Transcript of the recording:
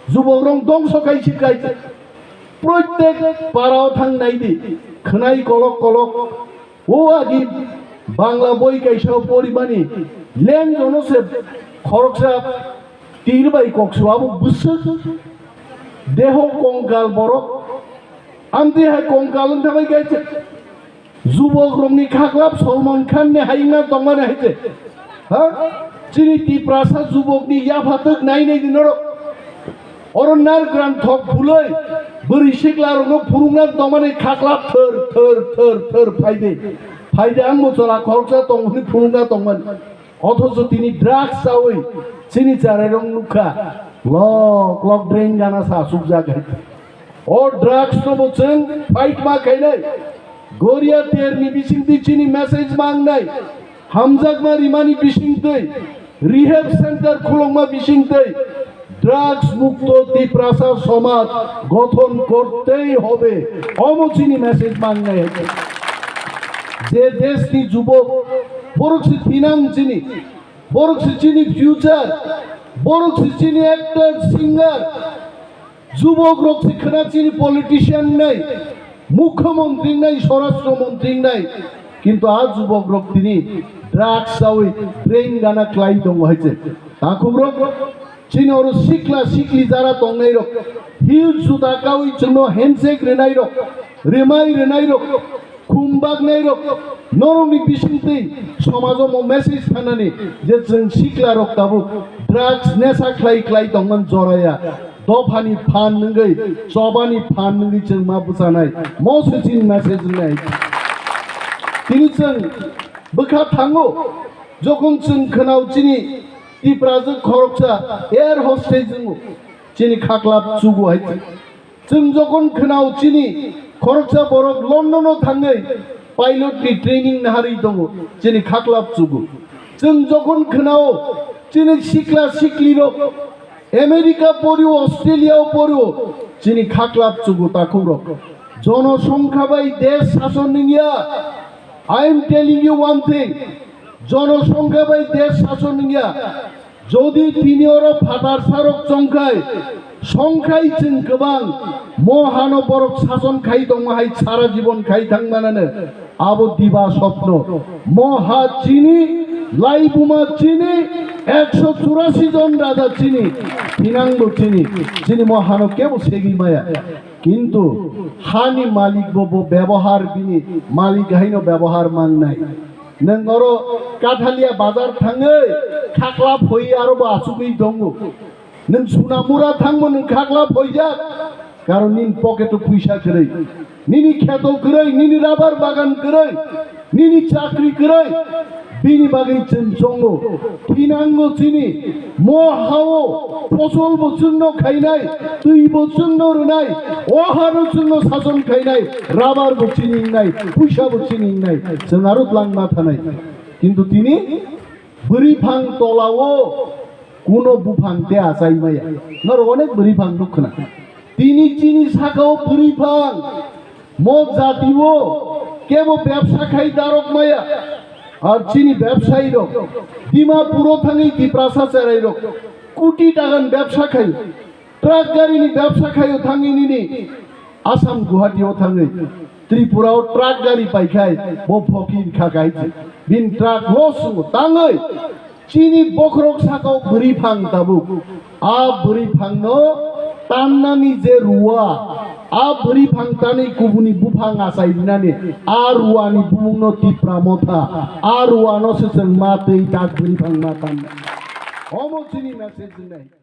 যুবক রং ধ্বংস খাইছে খাইছে প্রত্যেক পাড়াও থাংনাই দি খনাই কলক কলক ও আগি বাংলা বই কাইসাও পরিমাণি লেন জনসে খরকসা তীরবাই কক্সবাবু বুসে দেহ কঙ্কাল বড় আমদি হাই কঙ্কাল থাকাই গাইছে যুবক রংনি খাকলাপ সলমান খান নে হাইনা দমানে হাইছে হ্যাঁ চিনি টিপ্রাসা যুবকনি ইয়া ফাতক নাই নাই দিনর অরণ্যার গ্রাম থক ফুলই বরি শিকলা রং ফুরুংনা দমানে খাকলাপ থর থর থর থর ফাইদে ফাইদে আম চলা খরচা তংনি ফুরুংনা তংমান অথচ তিনি ড্রাগস চাওই চিনি চারে রং লুখা লক লক ড্রেন গানা সা সুকজা গাইতে ও ড্রাগস তো বলছেন ফাইট মা খাই নাই গরিয়া টের নি বিসিং দি চিনি মেসেজ মাং নাই হামজাক মা রিমানি বিসিং তৈ রিহেব সেন্টার খুলংমা বিসিং তৈ ড্রাগস মুক্ত ত্রিপ্রাসা সমাজ গঠন করতেই হবে অমচিনি মেসেজ মাং নাই যে দেশ নি যুবক বরকসি ফিনাং চিনি বরকসি চিনি ফিউচার বরকসি চিনি অ্যাক্টর সিঙ্গার যুবক রকসি খানা চিনি পলিটিশিয়ান নাই মুখ্যমন্ত্রী নাই স্বরাষ্ট্রমন্ত্রী নাই কিন্তু আজ যুবক রক তিনি ড্রাগস চাওই ব্রেইন গানা ক্লাই দং হয়েছে তাকুব রক চিনি ওর শিকলা শিকলি যারা দং নাই রক হিল সুতা কাউই জন্য হ্যান্ডশেক রেনাই রক রেমাই রেনাই রক খুমবাগ নাই রক নরমি বিসিংতেই সমাজম মেসেজ থানানি যে जों শিকলা রক তাবু ড্রাগস নেশা ক্লাই ক্লাই দংমান জরায়া दफानी फान नंगै चबानी फान नंगै जों मा बुजानाय मसेजिन मेसेज नाय तिनि जों बोखा थांगो जखन जों खोनाव चिनि टिप्राजों खरकसा एयार हस्टेज जों चिनि खाख्लाब जुगु हाय जों जखन खोनाव चिनि खरकसा बरक लन्डनाव थाङै पाइलटनि ट्रेनिं नाहारि दङ चिनि खाख्लाब जुगु जों जखन खोनाव चिनि सिख्ला सिख्लिरक আমেরিকা পড়িও অস্ট্রেলিয়াও পড়িও চিনি খাকলাপ চুগু তাকুর জনসংখ্যা বাই দেশ শাসন নিয়া I am telling you one thing জনসংখ্যা বাই দেশ শাসন নিয়া যদি তিনি ওর ফাটার সারক সংখ্যাই চিন গোबां মহানবরক শাসন খাই দংহাই সারা জীবন খাই থাংমানাनो আবো দিবা স্বপ্ন মহা চিনি লাইবুমা চিনি 184 জন রাজা চিনি ফিনাঙ্গ চিনি চিনি মহানব কেবল সেগি মায়া কিন্তু হানি মালিক বব ব্যবহার বিনি মালিক হাইনো ব্যবহার মান নাই नों और काठालिया बाजार थाङै खाख्लाब होई आरो आसुगै दङ नों सुनामुरा थांमोन नों खाख्लाब होइजा कारण निन पकेटो फैसा गरै निनि खेतो गरै निनि राबार बागान गरै निनि चाकरी गरै बिनि बागै जों जंगो फिनांगो चिनि महाओ फसल बचुनो खाइनाय दुइ बचुनो रुनाय अहारो जोंनो सासन खाइनाय राबार बचिनिंनाय फैसा बचिनिंनाय जों आरो लांना थानाय किन्तु तिनि बोरि फां तलावो कोनो बुफां देया जायमाया नर अनेक बोरि फां दुखना तिनि चिनि साखाव बोरि फां मद जातिवो केबो व्यवसा खाइ दारक माया আর চিনি ব্যবসায়ী রক ডিমাপুরও থাঙি টিপ্রাসা চেরাই রক কোটি টাকার ব্যবসা খাই ট্রাক গাড়িনি ব্যবসা খাইও থাঙি নিনি আসাম গুয়াহাটিও থাঙি ত্রিপুরাও ট্রাক গাড়ি পাইখাই ব ফকির খাগাইছে বিন ট্রাক লস তাঙै চিনি বখরক সাকাও বুড়ি ফাং তাবু আ বুড়ি ফাংনো तान्नानि जे रुवा आ बोरि फांतानि गुबुनि बुफां आसाइनानि आ रुवानि बुंनो टिप्रा मथा आ रुवानो से जों मातै दाग बोरि फां मातान अमचिनि मेसेज नै